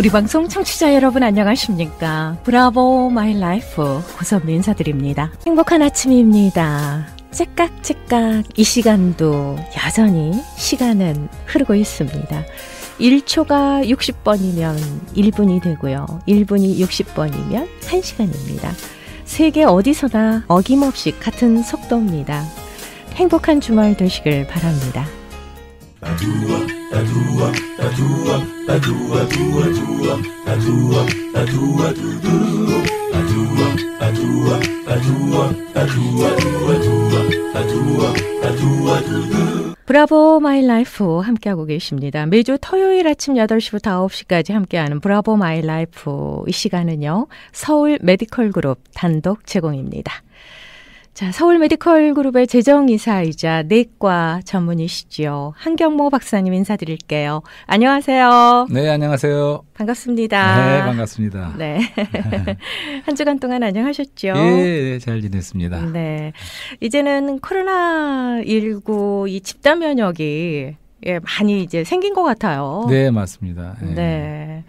우리 방송 청취자 여러분 안녕하십니까? 브라보 마이 라이프 고선미 인사드립니다. 행복한 아침입니다. 째깍째깍 이 시간도 여전히 시간은 흐르고 있습니다. 1초가 60번이면 1분이 되고요. 1분이 60번이면 1시간입니다. 세계 어디서나 어김없이 같은 속도입니다. 행복한 주말 되시길 바랍니다. 브라보 마이 라이프 함께하고 계십니다. 매주 토요일 아침 8시부터 9시까지 함께하는 브라보 마이 라이프 이 시간은요. 서울 메디컬 그룹 단독 제공입니다. 자, 서울 메디컬 그룹의 재정이사이자 내과 전문의시지요. 한경모 박사님 인사드릴게요. 안녕하세요. 네, 안녕하세요. 반갑습니다. 네, 반갑습니다. 네. 한 주간 동안 안녕하셨죠? 예, 잘 지냈습니다. 네. 이제는 코로나19 이 집단 면역이 많이 이제 생긴 것 같아요. 네, 맞습니다. 네. 네.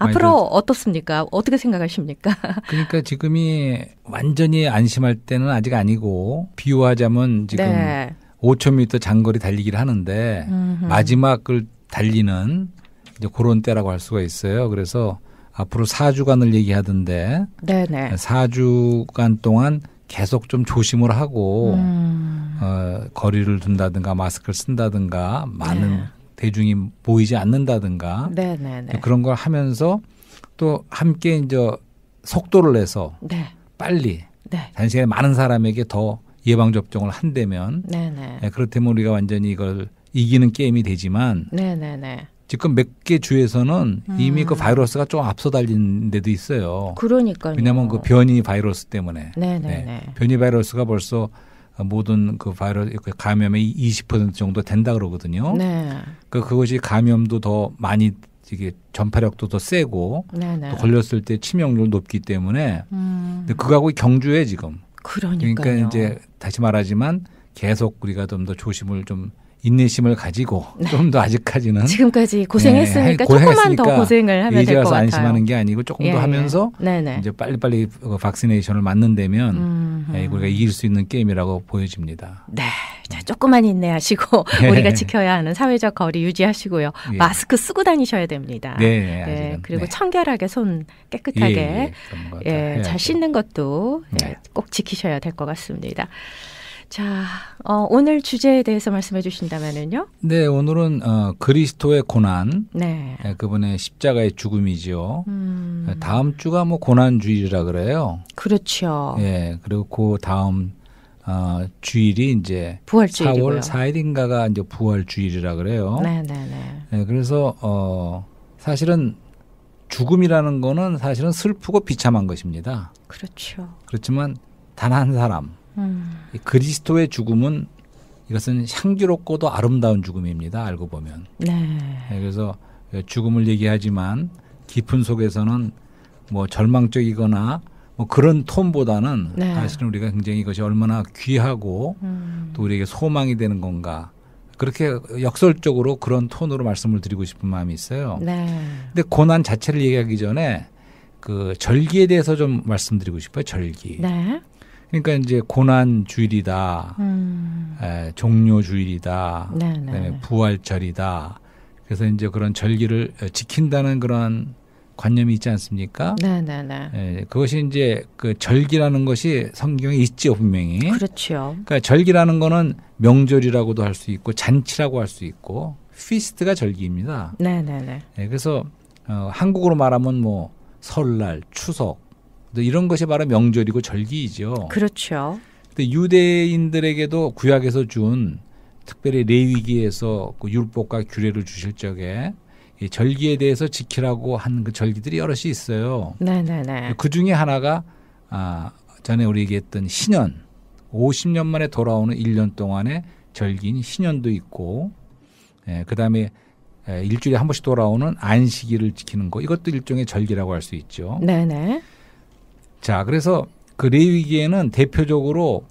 앞으로 어떻습니까? 어떻게 생각하십니까? 그러니까 지금이 완전히 안심할 때는 아직 아니고 비유하자면 지금 네. 5,000m 장거리 달리기를 하는데 마지막을 달리는 이제 그런 때라고 할 수가 있어요. 그래서 앞으로 4주간을 얘기하던데 네네. 4주간 동안 계속 좀 조심을 하고 거리를 둔다든가 마스크를 쓴다든가 많은 네. 대중이 보이지 않는다든가 네네네. 그런 걸 하면서 또 함께 이제 속도를 내서 네. 빨리 네. 단시간에 많은 사람에게 더 예방접종을 한다면 네, 그렇다면 우리가 완전히 이걸 이기는 게임이 되지만 네네네. 지금 몇 개 주에서는 이미 그 바이러스가 좀 앞서 달린 데도 있어요. 그러니까요. 왜냐하면 그 변이 바이러스 때문에 네. 변이 바이러스가 벌써 모든 그 바이러스 감염의 20% 정도 된다 그러거든요. 네. 그것이 감염도 더 많이 이게 전파력도 더 세고 또 걸렸을 때 치명률 높기 때문에 그거하고 경주에 지금. 그러니까 이제 다시 말하지만 계속 우리가 좀 더 조심을 좀 인내심을 가지고 네. 좀 더 아직까지는 지금까지 고생했으니까 조금만 더 고생을 하면 될 것 같아요. 이제 와서 안심하는 게 아니고 조금 더 하면서 이제 빨리빨리 박시네이션을 맞는다면 우리가 이길 수 있는 게임이라고 보여집니다. 네, 자, 조금만 인내하시고 우리가 지켜야 하는 사회적 거리 유지하시고요. 마스크 쓰고 다니셔야 됩니다. 네, 그리고 청결하게 손 깨끗하게 잘 씻는 것도 꼭 지키셔야 될 것 같습니다. 자, 오늘 주제에 대해서 말씀해 주신다면은요? 네, 오늘은 그리스도의 고난, 그분의 십자가의 죽음이죠. 다음 주가 뭐 고난주일이라 그래요. 그렇죠. 예, 그리고 그 다음 주일이 이제 부활주일이고요. 4월 4일인가가 이제 부활주일이라 그래요. 네, 그래서 사실은 죽음이라는 거는 사실은 슬프고 비참한 것입니다. 그렇죠. 그렇지만 단 한 사람. 그리스도의 죽음은 이것은 향기롭고도 아름다운 죽음입니다. 알고 보면. 네, 그래서 죽음을 얘기하지만 깊은 속에서는 뭐 절망적이거나 뭐 그런 톤보다는 사실은 우리가 굉장히 이것이 얼마나 귀하고 또 우리에게 소망이 되는 건가. 그렇게 역설적으로 그런 톤으로 말씀을 드리고 싶은 마음이 있어요. 근데 고난 자체를 얘기하기 전에 그 절기에 대해서 좀 말씀드리고 싶어요. 절기. 그러니까 이제 고난 주일이다, 종료 주일이다, 부활절이다. 그래서 이제 그런 절기를 지킨다는 그런 관념이 있지 않습니까? 그것이 이제 그 절기라는 것이 성경에 있지요, 분명히. 그렇죠. 그러니까 절기라는 거는 명절이라고도 할 수 있고 잔치라고 할 수 있고 피스트가 절기입니다. 그래서 한국으로 말하면 뭐 설날, 추석. 이런 것이 바로 명절이고 절기이죠. 그렇죠. 근데 유대인들에게도 구약에서 준 특별히 레위기에서 그 율법과 규례를 주실 적에 이 절기에 대해서 지키라고 한 그 절기들이 여럿이 있어요. 그 중에 하나가 전에 우리 얘기했던 신년, 50년 만에 돌아오는 1년 동안의 절기인 신년도 있고, 그다음에 일주일에 한 번씩 돌아오는 안식일을 지키는 거, 이것도 일종의 절기라고 할 수 있죠. 자, 그래서 그 레위기에는 대표적으로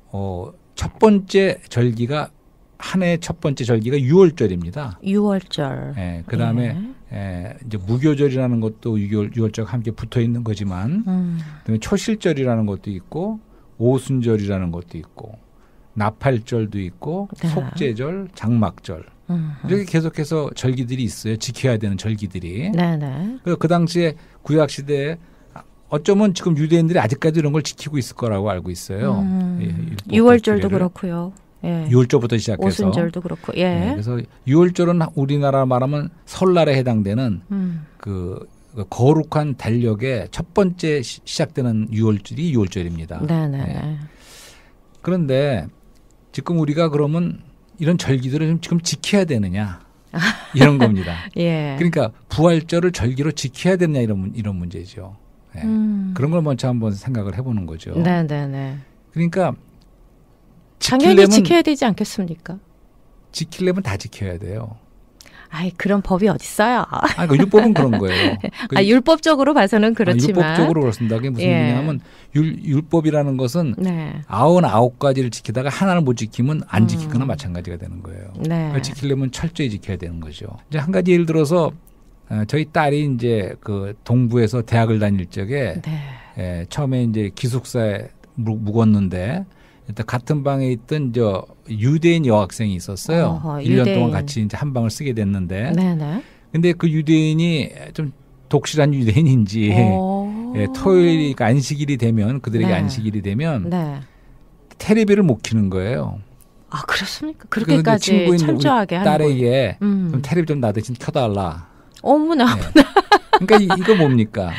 첫 번째 절기가 한 해 첫 번째 절기가 6월절입니다. 6월절. 네, 그다음에 이제 무교절이라는 것도 유월절과 함께 붙어 있는 거지만 그다음에 초실절이라는 것도 있고 오순절이라는 것도 있고 나팔절도 있고 네. 속죄절, 장막절 이렇게 계속해서 절기들이 있어요. 지켜야 되는 절기들이. 네네. 그 당시에 구약 시대에 어쩌면 지금 유대인들이 아직까지 이런 걸 지키고 있을 거라고 알고 있어요. 유월절도 그렇고요. 예. 유월절부터 시작해서 오순절도 그렇고. 예. 네, 그래서 유월절은 우리나라 말하면 설날에 해당되는 그 거룩한 달력의 첫 번째 시작되는 유월절이 유월절입니다. 네네. 네. 그런데 지금 우리가 그러면 이런 절기들을 지금 지켜야 되느냐 이런 겁니다. 예. 그러니까 부활절을 절기로 지켜야 되느냐 이런 문제죠. 네. 그런 걸 먼저 한번 생각을 해보는 거죠. 네네네. 그러니까 당연히 지켜야 되지 않겠습니까? 지키려면 다 지켜야 돼요. 아이, 그런 법이 어딨어요. 그 율법은 그런 거예요. 율법적으로 봐서는 그렇지만. 율법적으로 그렇습니다. 그게 무슨 얘기냐면 율법이라는 것은 네. 99가지를 지키다가 하나를 못 지키면 안 지키거나 마찬가지가 되는 거예요. 네. 그걸 지키려면 철저히 지켜야 되는 거죠. 이제 한 가지 예를 들어서 저희 딸이 이제 그 동부에서 대학을 다닐 적에 네. 처음에 이제 기숙사에 묵었는데 일단 같은 방에 있던 저 유대인 여학생이 있었어요. 1년 유대인. 동안 같이 이제 한 방을 쓰게 됐는데. 네네. 근데 그 유대인이 좀 독실한 유대인인지 토요일 안식일이 되면 그들에게 네. 안식일이 되면 네. 테레비를 못 켜는 거예요. 아, 그렇습니까? 그렇게까지 철저하게 하는 딸에게 좀 테레비 좀 나 대신 켜달라. 어머나. 네. 그러니까 이거 뭡니까?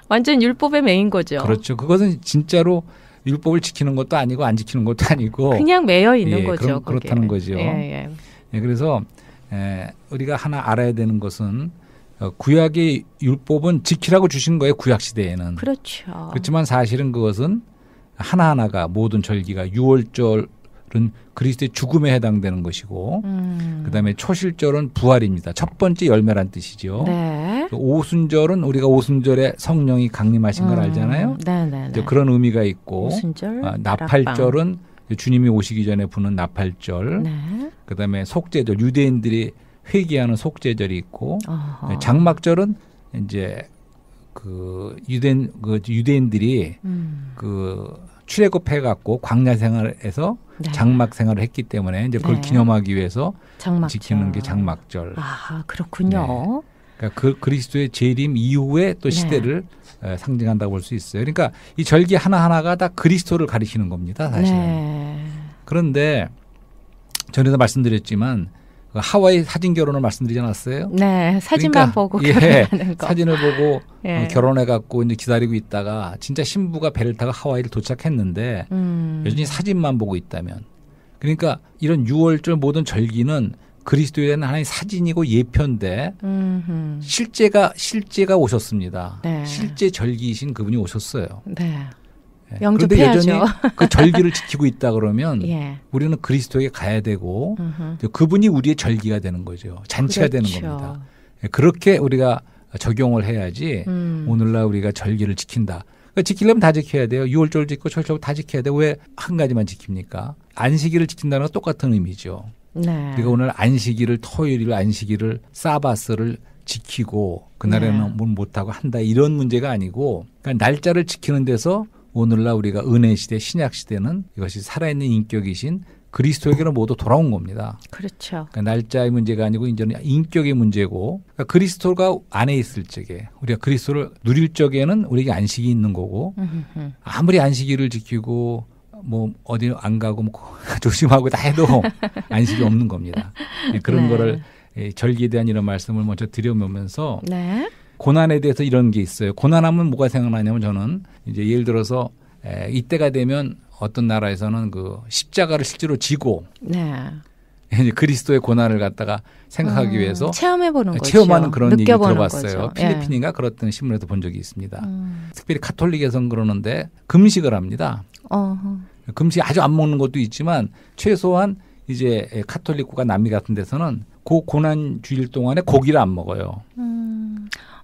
완전 율법의 매인 거죠. 그렇죠. 그것은 진짜로 율법을 지키는 것도 아니고 안 지키는 것도 아니고 그냥 매여 있는 거죠. 그렇다는 거죠. 예. 그래서 우리가 하나 알아야 되는 것은 구약의 율법은 지키라고 주신 거예요. 구약 시대에는. 그렇죠. 그렇지만 사실은 그것은 하나하나가 모든 절기가 유월절은 그리스도의 죽음에 해당되는 것이고 그다음에 초실절은 부활입니다. 첫 번째 열매란 뜻이죠. 네. 오순절은 우리가 오순절에 성령이 강림하신 걸 알잖아요. 네네. 그런 의미가 있고 오순절, 나팔절은 주님이 오시기 전에 부는 나팔절. 네. 그다음에 속죄절, 유대인들이 회개하는 속죄절이 있고 장막절은 이제 그 유대인들이 그 출애굽해 갖고 광야 생활에서 네. 장막 생활을 했기 때문에 이제 그걸 기념하기 위해서 장막절. 지키는 게 장막절. 아, 그렇군요. 네. 그러니까 그리스도의 재림 이후에 또 시대를 상징한다고 볼 수 있어요. 그러니까 이 절기 하나하나가 다 그리스도를 가리키는 겁니다, 사실은. 네. 그런데 전에도 말씀드렸지만 하와이 사진 결혼을 말씀드리지 않았어요? 네, 사진만 보고 결혼하는 거. 사진을 보고 결혼해 갖고 이제 기다리고 있다가 진짜 신부가 배를 타고 하와이를 도착했는데 여전히 사진만 보고 있다면, 그러니까 이런 유월절 모든 절기는 그리스도에 대한 하나의 사진이고 예표인데 실제가 오셨습니다. 네. 실제 절기이신 그분이 오셨어요. 네. 그런데 영접해야죠. 여전히 그 절기를 지키고 있다 그러면 예. 우리는 그리스도에게 가야 되고 그분이 우리의 절기가 되는 거죠. 잔치가 그렇죠. 되는 겁니다. 그렇게 우리가 적용을 해야지 오늘날 우리가 절기를 지킨다. 그러니까 지키려면 다 지켜야 돼요. 6월절 지키고 철저히 다 지켜야 돼요. 왜 한 가지만 지킵니까? 안식일을 지킨다는 건 똑같은 의미죠. 네. 우리가 오늘 안식일을 토요일 안식일을 사바스를 지키고 그날에는 뭘 못하고 한다 이런 문제가 아니고 그러니까 날짜를 지키는 데서 오늘날 우리가 은혜 시대 신약 시대는 이것이 살아있는 인격이신 그리스도에게로 모두 돌아온 겁니다. 그렇죠. 그러니까 날짜의 문제가 아니고 이제는 인격의 문제고 그러니까 그리스도가 안에 있을 적에 우리가 그리스도를 누릴 적에는 우리에게 안식이 있는 거고 아무리 안식일을 지키고 뭐 어디 안 가고 뭐 조심하고 다 해도 안식이 없는 겁니다. 그런 거를 절기에 대한 이런 말씀을 먼저 드려보면서 고난에 대해서 이런 게 있어요. 고난하면 뭐가 생각나냐면 저는 이제 예를 들어서 이때가 되면 어떤 나라에서는 그 십자가를 실제로 지고 이제 그리스도의 고난을 갖다가 생각하기 위해서 체험해보는 거죠. 체험하는 그런 얘기 들어봤어요. 거죠. 필리핀인가 그렇던 신문에도 본 적이 있습니다. 특별히 카톨릭에서는 그러는데 금식을 합니다. 금식 아주 안 먹는 것도 있지만 최소한 이제 카톨릭과 남미 같은 데서는 그 고난 주일 동안에 고기를 안 먹어요.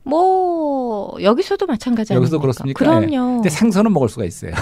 뭐 여기서도 마찬가지 아닙니까? 여기서 그렇습니까? 그럼요. 네. 근데 생선은 먹을 수가 있어요.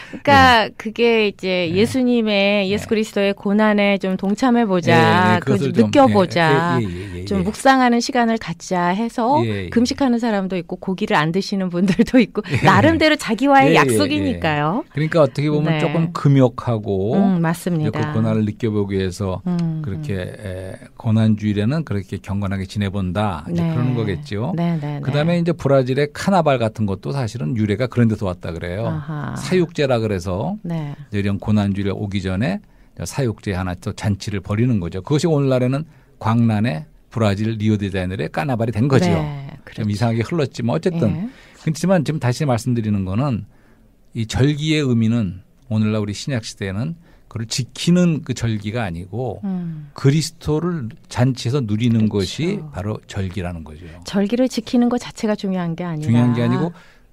그러니까 그게 이제 예수님의 예수 그리스도의 고난에 좀 동참해 보자, 그걸 좀 느껴보자. 좀 묵상하는 시간을 갖자 해서 금식하는 사람도 있고 고기를 안 드시는 분들도 있고 나름대로 자기와의 약속이니까요. 그러니까 어떻게 보면 네. 조금 금욕하고 맞습니다. 그 고난을 느껴보기 위해서 그렇게 고난주일에는 그렇게 경건하게 지내본다 이제 네. 그러는 거겠죠. 네. 그다음에 이제 브라질의 카나발 같은 것도 사실은 유래가 그런 데서 왔다 그래요. 아하. 사육제라 그래서 네. 이런 고난주일에 오기 전에 사육제 하나 또 잔치를 벌이는 거죠. 그것이 오늘날에는 광란의 브라질 리오데자네이루의 카나발이 된 거죠. 네, 그렇죠. 좀 이상하게 흘렀지만 어쨌든 그렇지만 지금 다시 말씀드리는 거는 이 절기의 의미는 오늘날 우리 신약 시대에는 그걸 지키는 그 절기가 아니고 그리스도를 잔치에서 누리는 그렇죠. 것이 바로 절기라는 거죠. 절기를 지키는 것 자체가 중요한 게 아니라 중요한 게 아니고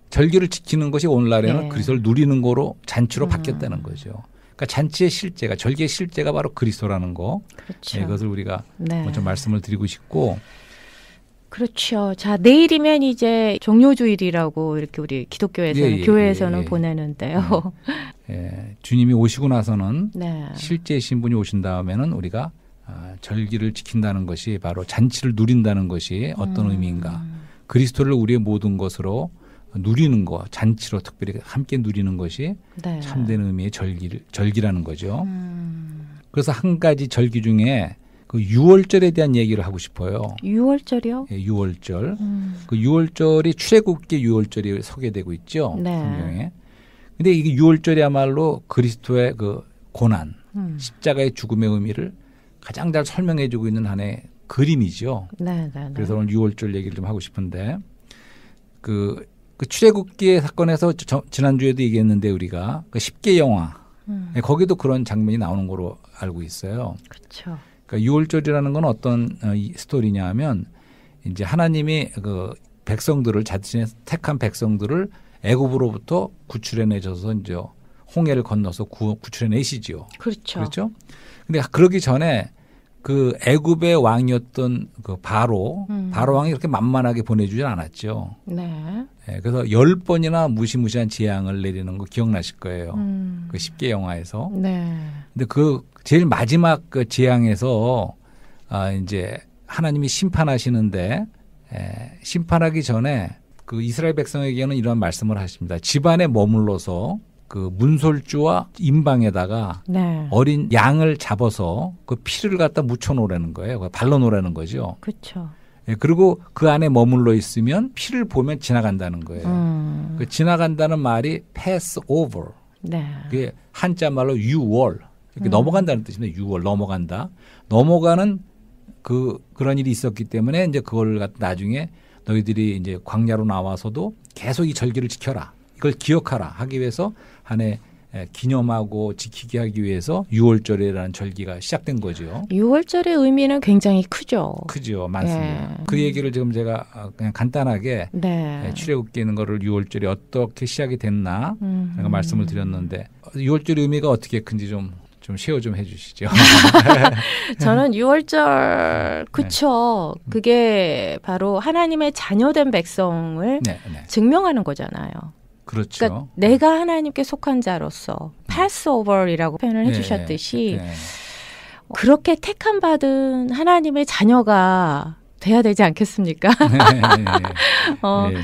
절기를 지키는 것이 오늘날에는 그리스도를 누리는 거로 잔치로 바뀌었다는 거죠. 그러니까 잔치의 실제가 절기의 실제가 바로 그리스도라는 거. 그렇죠. 이것을 우리가 먼저 말씀을 드리고 싶고. 그렇죠. 자, 내일이면 이제 종료주일이라고 이렇게 우리 기독교에서는 교회에서는 보내는데요. 주님이 오시고 나서는 실제 신분이 오신 다음에는 우리가 절기를 지킨다는 것이 바로 잔치를 누린다는 것이 어떤 의미인가. 그리스도를 우리의 모든 것으로 누리는 거, 잔치로 특별히 함께 누리는 것이 참된 의미의 절기라는 거죠. 그래서 한 가지 절기 중에 그 유월절에 대한 얘기를 하고 싶어요. 유월절이요? 예, 유월절. 그 유월절이 출애굽기 유월절이 소개되고 있죠. 성경에. 근데 이게 유월절이야말로 그리스도의 그 고난, 십자가의 죽음의 의미를 가장 잘 설명해 주고 있는 하나의 그림이죠. 그래서 오늘 유월절 얘기를 좀 하고 싶은데 그 출애굽기의 사건에서 지난주에도 얘기했는데 우리가 그 10개 영화 거기도 그런 장면이 나오는 거로 알고 있어요. 그렇죠. 그러니까 유월절이라는 건 어떤 스토리냐 하면 이제 하나님이 그 백성들을 자신의 택한 백성들을 애굽으로부터 구출해 내셔서 이제 홍해를 건너서 구출해 내시지요. 그렇죠. 근데 그러기 전에 그 애굽의 왕이었던 그 바로 왕이 그렇게 만만하게 보내주진 않았죠. 그래서 10번이나 무시무시한 재앙을 내리는 거 기억나실 거예요. 그 10개 영화에서. 근데 그 제일 마지막 그 재앙에서 이제 하나님이 심판하시는데 심판하기 전에 그 이스라엘 백성에게는 이런 말씀을 하십니다. 집안에 머물러서 그 문설주와 임방에다가 어린 양을 잡아서 그 피를 갖다 묻혀 놓으라는 거예요. 발라 놓으라는 거죠. 그렇죠. 그리고 그 안에 머물러 있으면 피를 보면 지나간다는 거예요. 그 지나간다는 말이 pass over. 그게 한자 말로 유월. 이렇게 넘어간다는 뜻입니다. 유월 넘어간다. 넘어가는 그런 일이 있었기 때문에 이제 그걸 갖다 나중에 너희들이 이제 광야로 나와서도 계속 이 절기를 지켜라. 이걸 기억하라 하기 위해서 한 해 기념하고 지키게 하기 위해서 유월절이라는 절기가 시작된 거죠. 유월절의 의미는 굉장히 크죠. 크죠. 많습니다. 그 얘기를 지금 제가 그냥 간단하게 출애굽기에 있는 거를 유월절이 어떻게 시작이 됐나 제가 말씀을 드렸는데 유월절의 의미가 어떻게 큰지 좀 쉐어 좀 해 주시죠. 저는 유월절 그쵸. 그게 바로 하나님의 자녀된 백성을 증명하는 거잖아요. 그렇죠. 그러니까 내가 하나님께 속한 자로서 패스오버이라고 표현을 해주셨듯이 그렇게 택함 받은 하나님의 자녀가 돼야 되지 않겠습니까?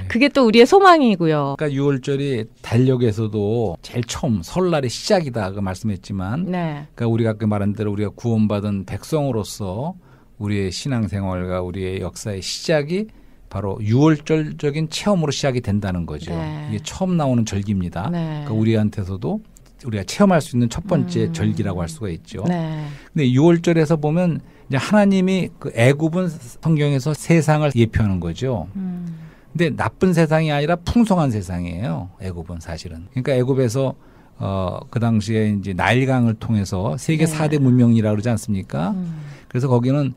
그게 또 우리의 소망이고요. 그러니까 유월절이 달력에서도 제일 처음 설날의 시작이다 그 말씀했지만 그러니까 우리가 아까 말한 대로 우리가 구원받은 백성으로서 우리의 신앙생활과 우리의 역사의 시작이 바로 유월절적인 체험으로 시작이 된다는 거죠. 이게 처음 나오는 절기입니다. 그러니까 우리한테서도 우리가 체험할 수 있는 첫 번째 절기라고 할 수가 있죠. 근데 유월절에서 보면 이제 하나님이 그 애굽은 성경에서 세상을 예표하는 거죠. 근데 나쁜 세상이 아니라 풍성한 세상이에요. 애굽은 사실은. 그러니까 애굽에서 그 당시에 이제 나일강을 통해서 세계 4대 문명이라고 그러지 않습니까? 그래서 거기는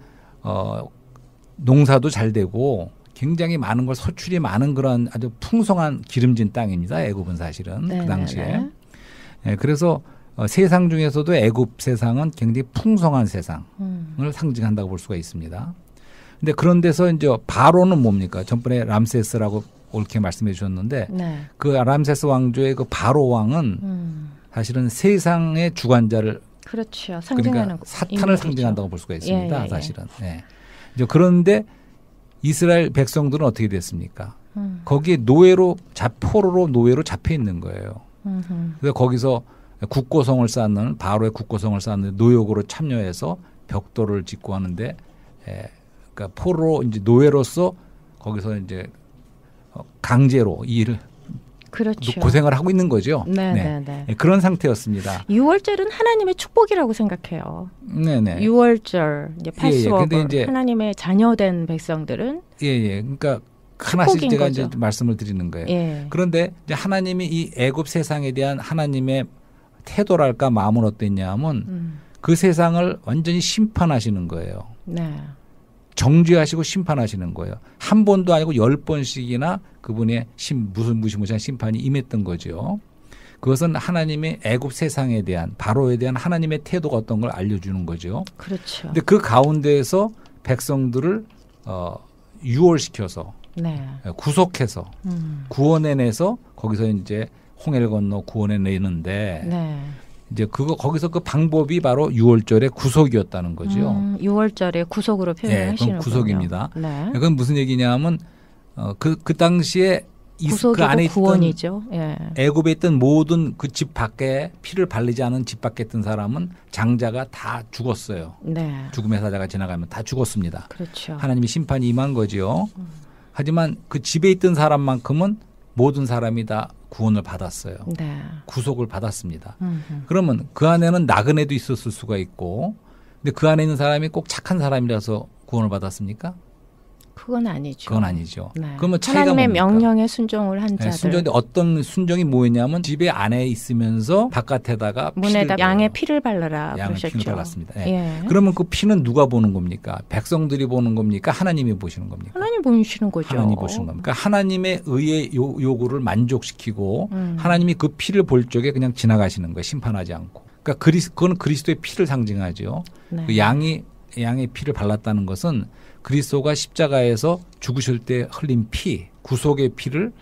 농사도 잘 되고 굉장히 많은 걸 소출이 많은 그런 아주 풍성한 기름진 땅입니다. 애굽은 사실은 그 당시에. 그래서 세상 중에서도 애굽 세상은 굉장히 풍성한 세상을 상징한다고 볼 수가 있습니다. 근데 그런 데서 이제 바로는 뭡니까? 전번에 람세스라고 옳게 말씀해 주셨는데 그 람세스 왕조의 그 바로 왕은 사실은 세상의 주관자를 그렇죠. 상징하는 그러니까 사탄을 상징한다고 볼 수가 있습니다. 사실은. 이제 그런데 이스라엘 백성들은 어떻게 됐습니까? 거기에 포로로 노예로 잡혀 있는 거예요. 그래서 거기서 국고성을 쌓는 바로의 국고성을 쌓는 노역으로 참여해서 벽돌을 짓고 하는데, 그러니까 포로로 이제 노예로서 거기서 이제 강제로 일을 그렇죠. 고생을 하고 있는 거죠. 네. 그런 상태였습니다. 유월절은 하나님의 축복이라고 생각해요. 네네. 유월절, 이제 파스워거, 이제 하나님의 자녀된 백성들은 그러니까 하나씩 제가 거죠. 이제 말씀을 드리는 거예요. 예. 그런데 이제 하나님이 이 애굽 세상에 대한 하나님의 태도랄까 마음은 어땠냐면 그 세상을 완전히 심판하시는 거예요. 네. 정죄하시고 심판하시는 거예요. 한 번도 아니고 10번씩이나 그분의 무슨 무시무시한 심판이 임했던 거죠. 그것은 하나님의 애굽 세상에 대한 바로에 대한 하나님의 태도가 어떤 걸 알려주는 거죠. 그렇죠. 근데 그 가운데에서 백성들을 유월시켜서 구속해서 구원해내서 거기서 이제 홍해를 건너 구원해내는데 이제 거기서 그 방법이 바로 유월절의 구속이었다는 거죠. 유월절의 구속으로 표현하시는군요. 그건 구속입니다. 네. 그건 무슨 얘기냐면 그 당시에 구속이고 그 안에 있던 구원이죠. 예. 애굽에 있던 모든 그 집 밖에 피를 바르지 않은 집 밖에 있던 사람은 장자가 다 죽었어요. 네. 죽음의 사자가 지나가면 다 죽었습니다. 그렇죠. 하나님이 심판이 임한 거죠. 하지만 그 집에 있던 사람만큼은 모든 사람이 다 구원을 받았어요. 네. 구속을 받았습니다. 그러면 그 안에는 나그네도 있었을 수가 있고, 근데 그 안에 있는 사람이 꼭 착한 사람이라서 구원을 받았습니까? 그건 아니죠. 그건 아니죠. 네. 그러면 차이가 하나님의 뭡니까? 명령에 순종을 한 자들. 순종인데 어떤 순종이 뭐였냐면 집에 안에 있으면서 바깥에다가 문에다 양의 피를 바르라 양의 그러셨죠. 피를 발랐습니다. 예. 그러면 그 피는 누가 보는 겁니까? 백성들이 보는 겁니까? 하나님이 보시는 겁니까? 하나님 보시는 거죠. 하나님이 보시는 겁니까? 하나님의 의의 요구를 만족시키고 하나님이 그 피를 볼 적에 그냥 지나가시는 거예요. 심판하지 않고. 그러니까 그건 그리스도의 피를 상징하죠. 네. 그 양의 피를 발랐다는 것은 그리스도가 십자가에서 죽으실 때 흘린 피, 구속의 피를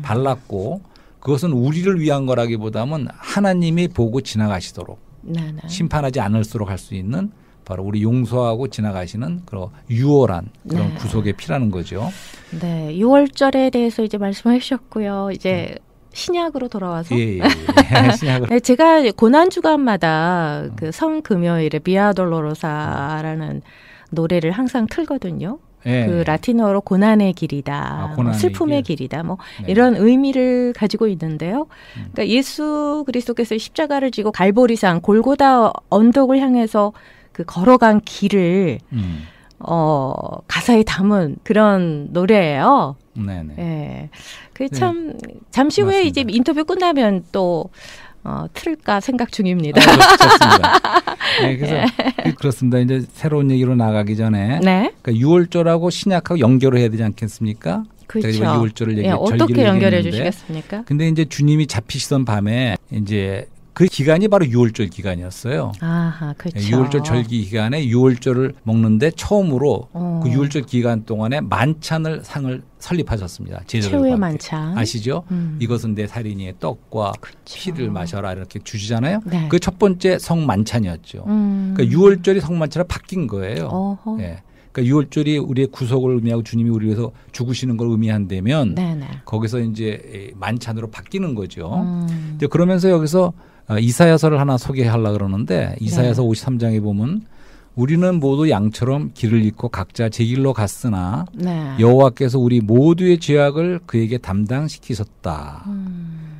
발랐고, 그것은 우리를 위한 거라기보다는 하나님이 보고 지나가시도록 심판하지 않을수록 할 수 있는 바로 우리 용서하고 지나가시는 그런 유월한 그런 구속의 피라는 거죠. 네, 유월절에 대해서 이제 말씀해 주셨고요. 이제 신약으로 돌아와서 신약으로. 네, 제가 고난 주간마다 그 성금요일에 비아돌로로사라는 노래를 항상 틀거든요. 그 라틴어로 고난의 길이다, 고난의 슬픔의 길이다, 이런 의미를 가지고 있는데요. 그러니까 예수 그리스도께서 십자가를 지고 갈보리산 골고다 언덕을 향해서 그 걸어간 길을 가사에 담은 그런 노래예요. 네네. 예. 그 참 잠시 후에 이제 인터뷰 끝나면 또 틀까 생각 중입니다. 좋습니다. 네, 그래서 그렇습니다. 이제 새로운 얘기로 나가기 전에 그러니까 유월절하고 신약하고 연결을 해야 되지 않겠습니까? 그렇죠. 유월절을 어떻게 연결해 주시겠습니까? 근데 이제 주님이 잡히시던 밤에 이제 그 기간이 바로 유월절 기간이었어요. 아하, 그렇죠. 유월절 절기 기간에 유월절을 먹는데 처음으로 그 유월절 기간 동안에 만찬을 상을 설립하셨습니다. 최후의 만찬. 아시죠? 이것은 내 살인이의 떡과 피를 마셔라 이렇게 주시잖아요. 네. 그 첫 번째 성만찬이었죠. 그러니까 유월절이 성만찬으로 바뀐 거예요. 예. 그러니까 유월절이 우리의 구속을 의미하고 주님이 우리 위해서 죽으시는 걸 의미한다면 거기서 이제 만찬으로 바뀌는 거죠. 근데 그러면서 여기서 이사야서를 하나 소개하려고 그러는데 이사야서 53장에 보면 우리는 모두 양처럼 길을 잃고 각자 제 길로 갔으나 여호와께서 우리 모두의 죄악을 그에게 담당시키셨다.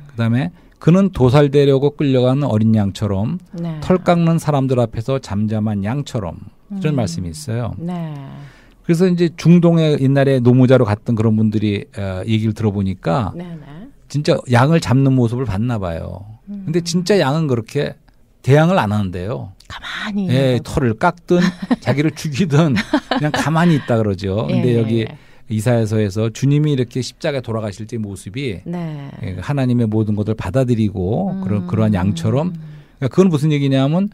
그다음에 그는 도살되려고 끌려가는 어린 양처럼 털 깎는 사람들 앞에서 잠잠한 양처럼 이런 말씀이 있어요. 그래서 이제 중동에 옛날에 노무자로 갔던 그런 분들이 얘기를 들어보니까 진짜 양을 잡는 모습을 봤나 봐요. 근데 진짜 양은 그렇게 대항을 안 하는데요. 가만히. 털을 깎든 자기를 죽이든 그냥 가만히 있다 그러죠. 근데 여기 이사야서에서 주님이 이렇게 십자가에 돌아가실 때 모습이 하나님의 모든 것을 받아들이고 그러한 양처럼 그러니까 그건 무슨 얘기냐면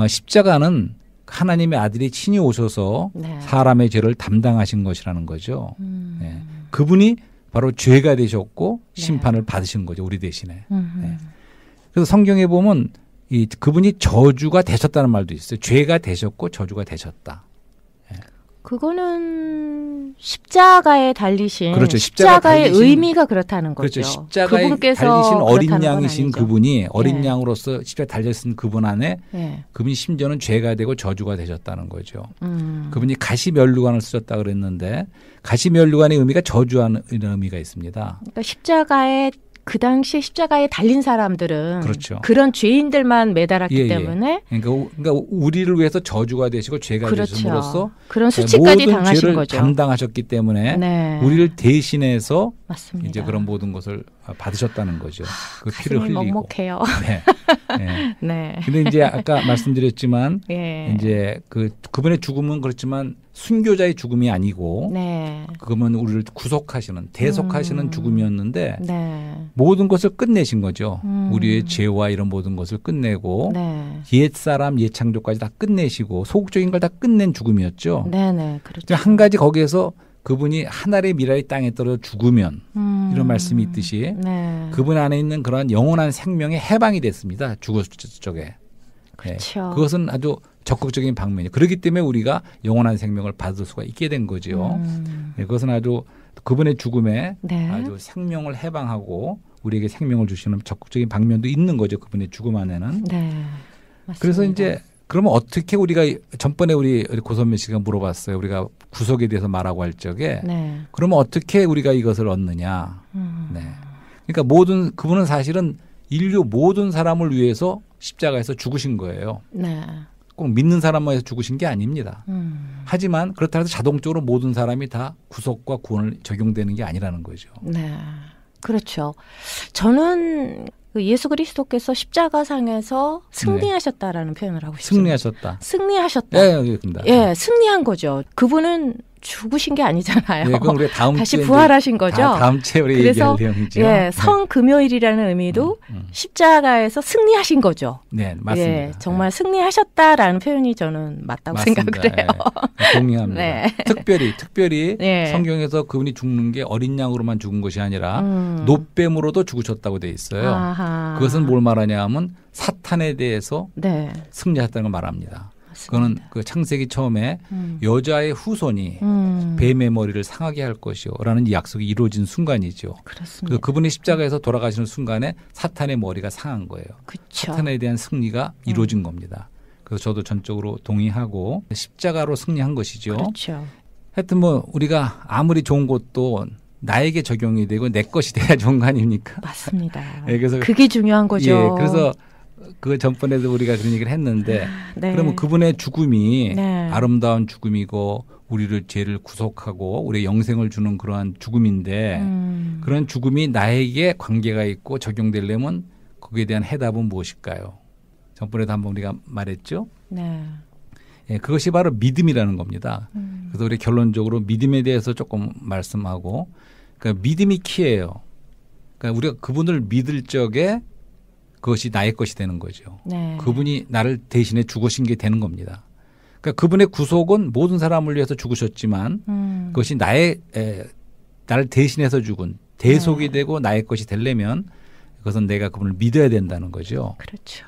십자가는 하나님의 아들이 친히 오셔서 사람의 죄를 담당하신 것이라는 거죠. 그분이 바로 죄가 되셨고 심판을 받으신 거죠. 우리 대신에. 그래서 성경에 보면 그분이 저주가 되셨다는 말도 있어요. 죄가 되셨고 저주가 되셨다. 그거는 십자가에 달리신 그렇죠. 십자가의 의미가 그렇다는 거죠. 그렇죠. 십자가에 그분께서 달리신 어린 그렇다는 건 양이신 아니죠. 그분이 어린 예. 양으로서 십자가에 달렸은 그분 안에 예. 그분이 심지어는 죄가 되고 저주가 되셨다는 거죠. 그분이 가시면류관을 쓰셨다 그랬는데 가시면류관의 의미가 저주하는 의미가 있습니다. 그러니까 십자가에 그 당시에 십자가에 달린 사람들은 그렇죠. 그런 죄인들만 매달았기 때문에 그러니까 우리를 위해서 저주가 되시고 죄가 그렇죠. 되심으로써 그런 수치까지 모든 당하신 죄를 거죠. 담당하셨기 때문에 네. 우리를 대신해서 맞습니다. 이제 그런 모든 것을 받으셨다는 거죠. 그 피를 흘리고. 먹먹해요. 네. 네. 네. 근데 이제 아까 말씀드렸지만 예. 이제 그분의 죽음은 그렇지만 순교자의 죽음이 아니고 네. 그분은 우리를 구속하시는 대속하시는 죽음이었는데 네. 모든 것을 끝내신 거죠. 우리의 죄와 이런 모든 것을 끝내고 네. 옛사람 옛창조까지 다 끝내시고 소극적인 걸 다 끝낸 죽음이었죠. 네네. 그렇죠. 한 가지 거기에서 그분이 하늘의 미랄이 땅에 떨어져 죽으면 이런 말씀이 있듯이 네. 그분 안에 있는 그러한 영원한 생명의 해방이 됐습니다. 죽었을 적에. 그렇죠. 네. 그것은 아주 적극적인 방면이에요. 그렇기 때문에 우리가 영원한 생명을 받을 수가 있게 된 거죠. 네, 그것은 아주 그분의 죽음에 네. 아주 생명을 해방하고 우리에게 생명을 주시는 적극적인 방면도 있는 거죠. 그분의 죽음 안에는. 네. 맞습니다. 그래서 이제 그러면 어떻게 우리가 전번에 우리 고선미 씨가 물어봤어요. 우리가 구속에 대해서 말하고 할 적에 네. 그러면 어떻게 우리가 이것을 얻느냐. 네. 그러니까 그분은 사실은 인류 모든 사람을 위해서 십자가에서 죽으신 거예요. 네. 꼭 믿는 사람만 해서 죽으신 게 아닙니다. 하지만 그렇다 해서 자동적으로 모든 사람이 다 구속과 구원을 적용되는 게 아니라는 거죠. 네. 그렇죠. 저는 예수 그리스도께서 십자가상에서 승리하셨다라는 표현을 하고 싶습니다. 승리하셨다. 승리하셨다. 예, 그렇습니다. 예, 승리한 거죠. 그분은 죽으신 게 아니잖아요. 예, 그럼 우리 다음 다시 부활하신 거죠. 다음 주에 우리 그래서 얘기할 내용이죠. 예, 성금요일이라는 의미도 십자가에서 승리하신 거죠. 네, 맞습니다. 예, 정말 승리하셨다라는 표현이 저는 맞다고 생각을 해요. 예, 동의합니다. 네. 특별히 네. 성경에서 그분이 죽는 게 어린 양으로만 죽은 것이 아니라 노뱀으로도 죽으셨다고 돼 있어요. 아하. 그것은 뭘 말하냐 하면 사탄에 대해서 네. 승리하셨다는 걸 말합니다. 그거는 그 창세기 처음에 여자의 후손이 뱀의 머리를 상하게 할 것이요라는 이 약속이 이루어진 순간이죠. 그렇습니다. 그분이 십자가에서 돌아가시는 순간에 사탄의 머리가 상한 거예요. 그쵸. 사탄에 대한 승리가 이루어진 겁니다. 그래서 저도 전적으로 동의하고 십자가로 승리한 것이죠. 그렇죠. 하여튼 우리가 아무리 좋은 것도 나에게 적용이 되고 내 것이 돼야 좋은 거 아닙니까? 맞습니다. 예, 그래서 그게 중요한 거죠. 예, 그래서 그 전번에도 우리가 그런 얘기를 했는데 네. 그러면 그분의 죽음이 네. 아름다운 죽음이고 우리를 죄를 구속하고 우리의 영생을 주는 그러한 죽음인데 그런 죽음이 나에게 관계가 있고 적용되려면 거기에 대한 해답은 무엇일까요? 전번에도 한번 우리가 말했죠. 네. 예, 그것이 바로 믿음이라는 겁니다. 그래서 우리 결론적으로 믿음에 대해서 조금 말씀하고 그러니까 믿음이 키예요. 그러니까 우리가 그분을 믿을 적에 그것이 나의 것이 되는 거죠. 네. 그분이 나를 대신해 죽으신 게 되는 겁니다. 그러니까 그분의 구속은 모든 사람을 위해서 죽으셨지만 그것이 나를 대신해서 죽은 대속이 되고 나의 것이 되려면 그것은 내가 그분을 믿어야 된다는 거죠. 그렇죠.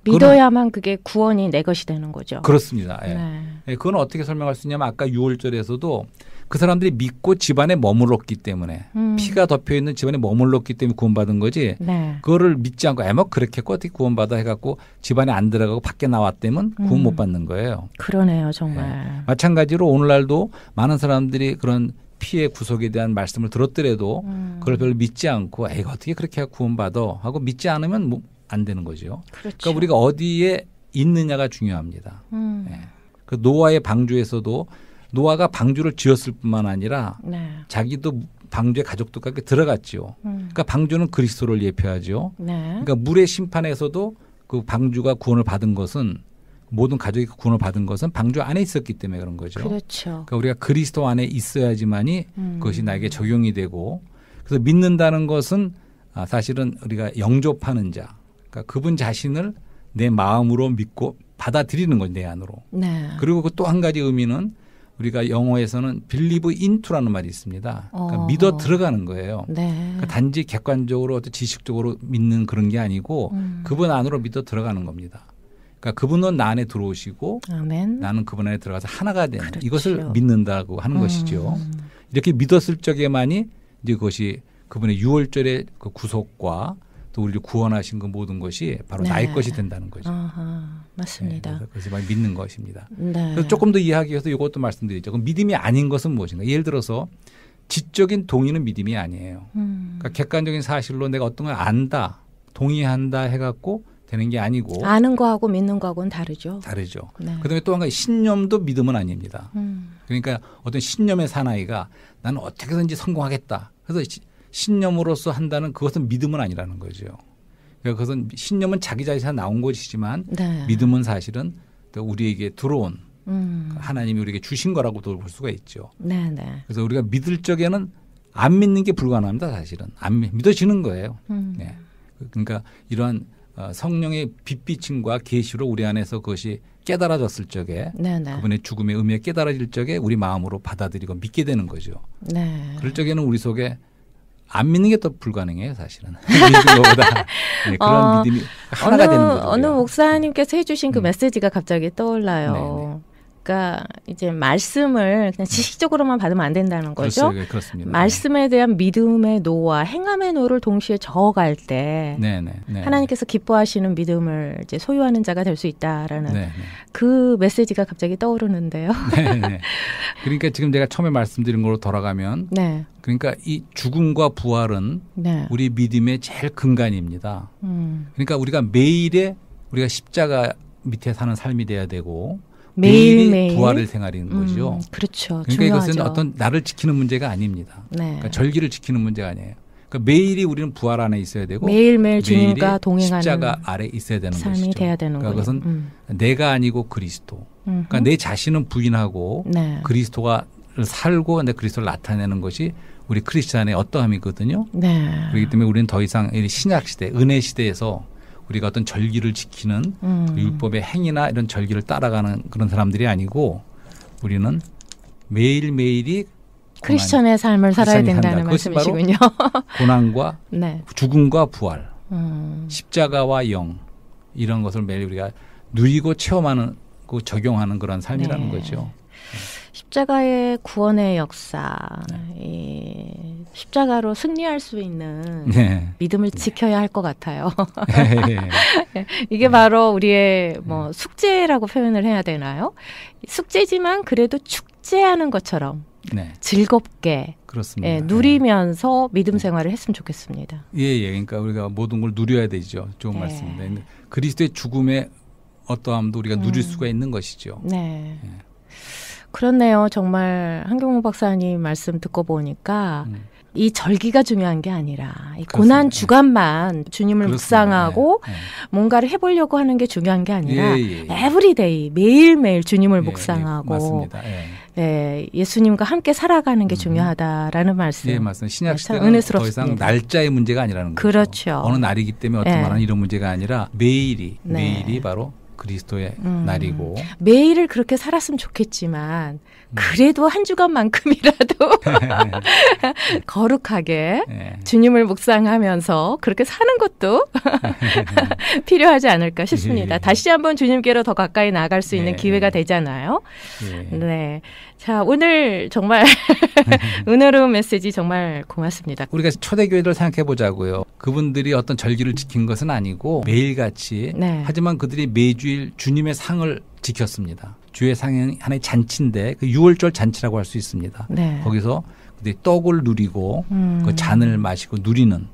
믿어야만 그게 구원이 내 것이 되는 거죠. 그렇습니다. 예. 네. 예, 그건 어떻게 설명할 수 있냐면 아까 6월절에서도 그 사람들이 믿고 집안에 머물렀기 때문에 피가 덮여 있는 집안에 머물렀기 때문에 구원받은 거지. 네. 그거를 믿지 않고 그렇게 했고 어떻게 구원받아 해갖고 집안에 안 들어가고 밖에 나왔다면 구원 못 받는 거예요. 그러네요, 정말. 예. 마찬가지로 오늘날도 많은 사람들이 그런 피의 구속에 대한 말씀을 들었더라도 그걸 별로 믿지 않고 어떻게 그렇게 구원받아 하고 믿지 않으면 안 되는 거죠. 그렇죠. 그러니까 우리가 어디에 있느냐가 중요합니다. 예. 그 노아의 방주에서도 노아가 방주를 지었을 뿐만 아니라 네. 자기도 방주에 가족도 같이 들어갔죠. 그러니까 방주는 그리스도를 예표하죠. 네. 그러니까 물의 심판에서도 그 방주가 구원을 받은 것은 모든 가족이 구원을 받은 것은 방주 안에 있었기 때문에 그런 거죠. 그렇죠. 그러니까 우리가 그리스도 안에 있어야지만이 그것이 나에게 적용이 되고 그래서 믿는다는 것은 사실은 우리가 영접하는 자, 그러니까 그분 자신을 내 마음으로 믿고 받아들이는 거죠, 내 안으로. 네. 그리고 그 또 한 가지 의미는 우리가 영어에서는 believe into라는 말이 있습니다. 그러니까 믿어 들어가는 거예요. 네. 그러니까 단지 객관적으로 어떤 지식적으로 믿는 그런 게 아니고 그분 안으로 믿어 들어가는 겁니다. 그러니까 그분은 나 안에 들어오시고 아멘. 나는 그분 안에 들어가서 하나가 되는 그렇죠. 이것을 믿는다고 하는 것이죠. 이렇게 믿었을 적에만이 이제 그것이 그분의 유월절의 그 구속과 또 우리를 구원하신 그 모든 것이 바로 네. 나의 것이 된다는 거죠. 맞습니다. 네, 그래서 말 믿는 것입니다. 네. 그래서 조금 더 이해하기 위해서 이것도 말씀드리죠. 그럼 믿음이 아닌 것은 무엇인가? 예를 들어서 지적인 동의는 믿음이 아니에요. 그러니까 객관적인 사실로 내가 어떤 걸 안다, 동의한다 해갖고 되는 게 아니고 아는 거하고 믿는 거하고는 다르죠. 다르죠. 네. 그다음에 또 한 가지 신념도 믿음은 아닙니다. 그러니까 어떤 신념의 사나이가 나는 어떻게든지 성공하겠다. 그래서 신념으로서 한다는 그것은 믿음은 아니라는 거죠. 그러니까 그것은 신념은 자기 자신에서 나온 것이지만 네. 믿음은 사실은 또 우리에게 들어온 하나님이 우리에게 주신 거라고도 볼 수가 있죠. 네, 네. 그래서 우리가 믿을 적에는 안 믿는 게 불가능합니다. 사실은 안 믿어지는 거예요. 네. 그러니까 이러한 성령의 빛비침과 계시로 우리 안에서 그것이 깨달아졌을 적에 네네. 그분의 죽음의 의미가 깨달아질 적에 우리 마음으로 받아들이고 믿게 되는 거죠. 네. 그럴 적에는 우리 속에 안 믿는 게 더 불가능해요. 사실은. 믿는 것보다 네, 그런 믿음이 하나가 되는 거죠. 어느 목사님께서 해주신 그 메시지가 갑자기 떠올라요. 네네. 그러니까 이제 말씀을 그냥 지식적으로만 받으면 안 된다는 거죠. 그렇습니다. 말씀에 대한 믿음의 노와 행함의 노를 동시에 저어갈 때 하나님께서 기뻐하시는 믿음을 이제 소유하는 자가 될 수 있다라는 그 메시지가 갑자기 떠오르는데요. 네네. 그러니까 지금 제가 처음에 말씀드린 걸로 돌아가면 그러니까 이 죽음과 부활은 우리 믿음의 제일 근간입니다. 그러니까 우리가 매일에 우리가 십자가 밑에 사는 삶이 돼야 되고 매일이 부활의 생활인 거죠. 그렇죠. 그러니까 중요하죠. 이것은 어떤 나를 지키는 문제가 아닙니다. 그러니까 절기를 지키는 문제가 아니에요. 그러니까 매일이 우리는 부활 안에 있어야 되고 매일매일 주님과 동행하는 십자가 아래 있어야 되는 삶이 것이죠. 돼야 되는 그러니까 거예요. 그것은 내가 아니고 그리스도. 그러니까 내 자신은 부인하고 그리스도가 살고 내 그리스도를 나타내는 것이 우리 크리스찬의 어떠함이거든요. 그렇기 때문에 우리는 더 이상 신약 시대, 은혜 시대에서 우리가 어떤 절기를 지키는 율법의 행위나 이런 절기를 따라가는 그런 사람들이 아니고 우리는 매일매일이 크리스천의 삶을 살아야 된다는 말씀이시군요. 고난과 죽음과 부활, 십자가와 영 이런 것을 매일 우리가 누리고 체험하는 적용하는 그런 삶이라는 거죠. 십자가의 구원의 역사, 이 십자가로 승리할 수 있는 믿음을 지켜야 할 것 같아요. 이게 바로 우리의 뭐 숙제라고 표현을 해야 되나요? 숙제지만 그래도 축제하는 것처럼 즐겁게 그렇습니다. 누리면서 믿음 생활을 했으면 좋겠습니다. 그러니까 우리가 모든 걸 누려야 되죠. 좋은 말씀입니다. 그리스도의 죽음의 어떠함도 우리가 누릴 수가 있는 것이죠. 그렇네요. 정말 한경호 박사님 말씀 듣고 보니까 이 절기가 중요한 게 아니라 이 고난 주간만 주님을 묵상하고 뭔가를 해보려고 하는 게 중요한 게 아니라 에브리데이 매일매일 주님을 묵상하고 맞습니다. 예수님과 함께 살아가는 게 중요하다라는 말씀. 맞습니다. 신약 시대는 더 이상 날짜의 문제가 아니라는 거죠. 그렇죠. 어느 날이기 때문에 어떤 말은 이런 문제가 아니라 매일이 바로 그리스도의 날이고 매일을 그렇게 살았으면 좋겠지만 그래도 한 주간만큼이라도 거룩하게 주님을 묵상하면서 그렇게 사는 것도 필요하지 않을까 싶습니다. 다시 한번 주님께로 더 가까이 나아갈 수 있는 기회가 되잖아요. 자, 오늘 정말 은혜로운 메시지 정말 고맙습니다. 우리가 초대교회를 생각해 보자고요. 그분들이 어떤 절기를 지킨 것은 아니고 매일같이 하지만 그들이 매주일 주님의 상을 지켰습니다. 주의 상은 하나의 잔치인데 그 유월절 잔치라고 할 수 있습니다. 거기서 그들이 떡을 누리고 그 잔을 마시고 누리는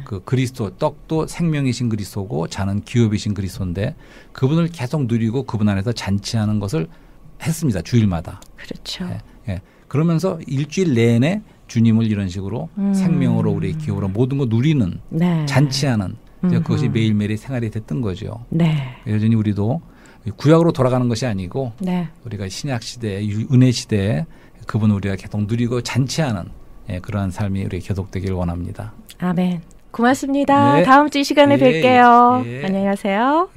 그 그리스도, 떡도 생명이신 그리스도고 잔은 기업이신 그리스도인데 그분을 계속 누리고 그분 안에서 잔치하는 것을 했습니다. 주일마다. 그렇죠. 그러면서 일주일 내내 주님을 이런 식으로 생명으로 우리의 기업으로 모든 거 누리는 잔치하는 그것이 매일매일의 생활이 됐던 거죠. 여전히 우리도 구약으로 돌아가는 것이 아니고 우리가 신약 시대, 은혜 시대에 그분을 우리가 계속 누리고 잔치하는 그러한 삶이 우리에게 계속되기를 원합니다. 아멘. 고맙습니다. 다음 주 이 시간에 뵐게요. 안녕히 가세요.